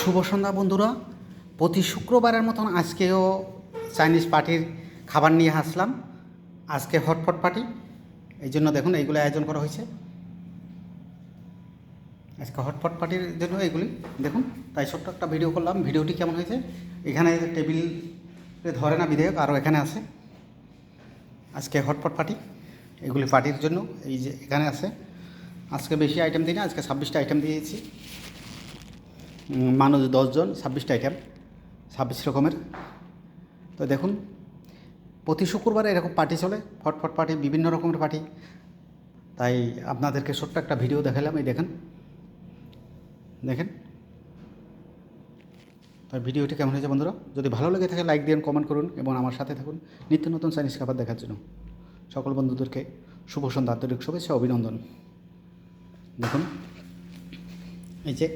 শুভ সন্ধ্যা বন্ধুরা। প্রতি শুক্রবারের মতন আজকেও চাইনিজ পার্টির খাবার নিয়ে আসলাম। আজকে হটপট পার্টি, এই জন্য দেখুন এইগুলো আয়োজন করা হয়েছে। আজকে হটপট পার্টির জন্য এইগুলি দেখুন, তাই ছোট্ট একটা ভিডিও করলাম। ভিডিওটি কেমন হয়েছে, এখানে টেবিলে ধরে না বিধেয়ক, আরও এখানে আছে। আজকে হটপট পার্টি, এগুলি পার্টির জন্য এই যে এখানে আছে। আজকে বেশি আইটেম দিই না, আজকে 26টা আইটেম দিয়েছি। মানুষ 10 জন, 26টা আইটেম, 26 রকমের। তো দেখুন, প্রতি শুক্রবারে এরকম পার্টি চলে, ফটফট পার্টি, বিভিন্ন রকমের পার্টি। তাই আপনাদেরকে ছোট্ট একটা ভিডিও দেখালাম। এই দেখেন দেখেন তাই ভিডিওটি কেমন হয়েছে বন্ধুরা, যদি ভালো লেগে থাকে লাইক দিন, কমেন্ট করুন এবং আমার সাথে থাকুন নিত্য নতুন চাইনিজ খাবার দেখার জন্য। সকল বন্ধুদেরকে শুভ সন্ধ্যা, আন্তরিক শুভেচ্ছা, অভিনন্দন। দেখুন এই যে